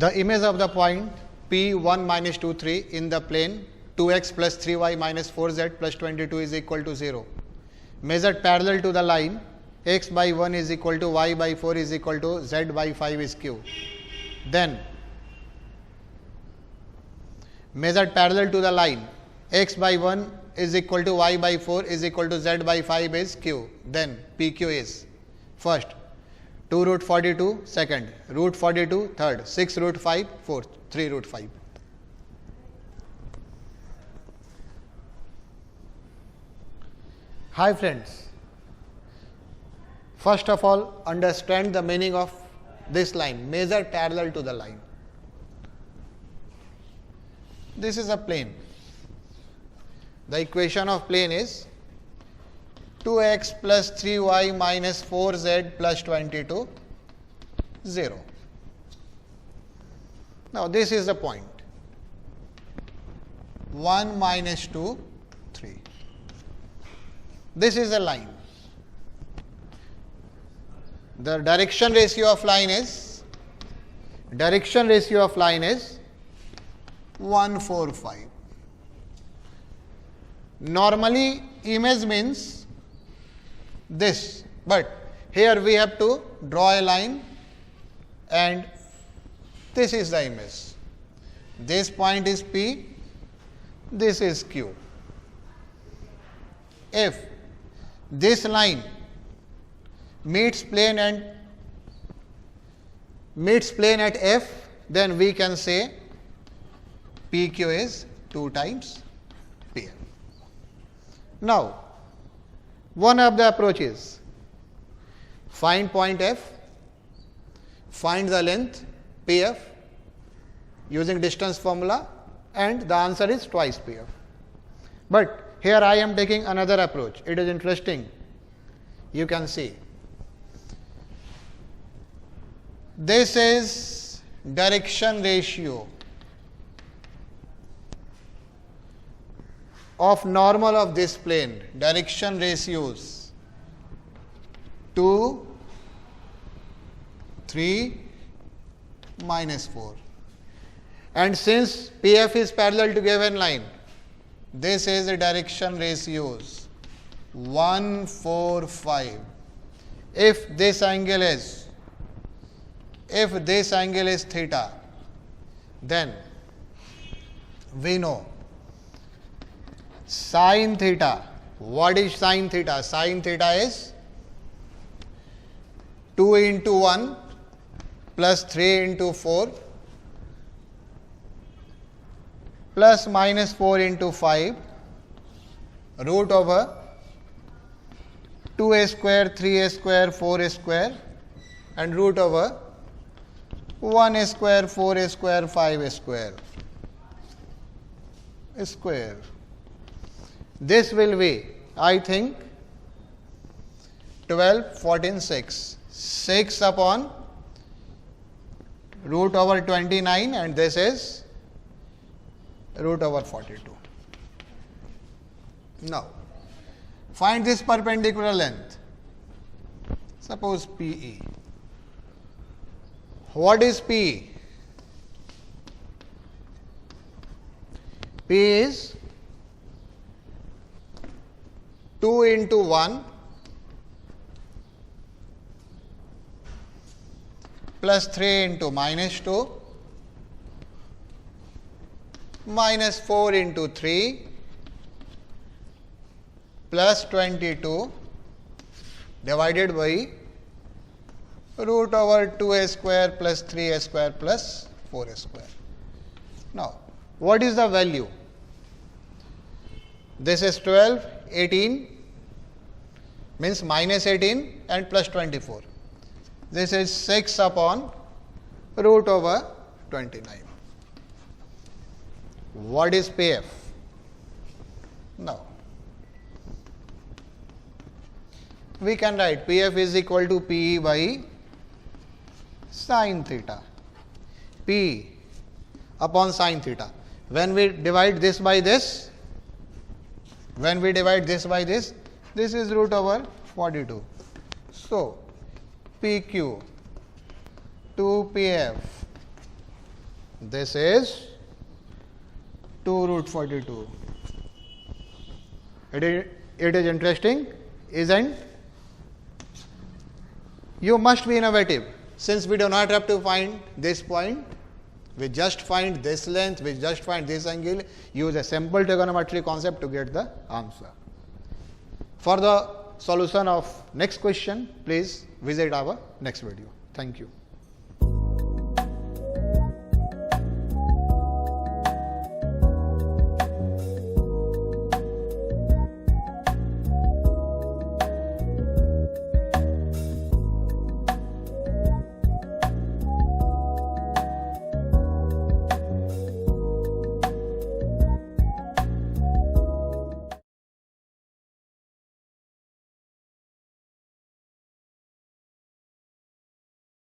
the image of the point P 1 minus 2 3 in the plane 2x plus 3y minus 4z plus 22 is equal to 0, measured parallel to the line x by 1 is equal to y by 4 is equal to z by 5 is q. Then measured parallel to the line x by 1 is equal to y by 4 is equal to z by 5 is q. Then p q is first 2 root 42, second root 42, third 6 root 5, fourth 3 root 5. Hi friends, first of all understand the meaning of this line, measure parallel to the line. This is a plane. The equation of plane is 2x plus 3y minus 4z plus 22, 0. Now, this is the point 1 minus 2, 3. This is a line. The direction ratio of line is 1:4:5. Normally, image means this, but here we have to draw a line and this is the image. This point is P, this is Q. If this line meets plane at F, then we can say PQ is 2 times PF. Now, one of the approaches, find point F, find the length PF using distance formula, and the answer is twice PF. But here I am taking another approach. It is interesting. You can see. This is direction ratio of normal of this plane, direction ratios 2, 3, minus 4. And since PF is parallel to given line, this is the direction ratios 1:4:5. If this angle is theta, then we know sin theta. What is sin theta? Sin theta is 2 into 1 plus 3 into 4 plus minus 4 into 5 root over 2a square, 3a square, 4a square and root over 1a square, 4a square, 5a square. This will be, I think, 12, 14, 6. 6 upon root over 29 and this is root over 42. Now, find this perpendicular length. Suppose PE. What is PE? P is 2 into 1 plus 3 into minus 2 minus 4 into 3 plus 22 divided by root over 2a square plus 3a square plus 4a square. Now, what is the value? This is 12, 18 means minus 18 and plus 24. This is 6 upon root over 29. What is PF? Now, we can write PF is equal to PE by sin theta. P upon sin theta. When we divide this by this, this is root over 42. So, PQ 2PF This is 2 root 42. It is interesting, isn't? You must be innovative. Since we do not have to find this point, we just find this length, we just find this angle, use a simple trigonometry concept to get the answer. For the solution of next question, please visit our next video. Thank you.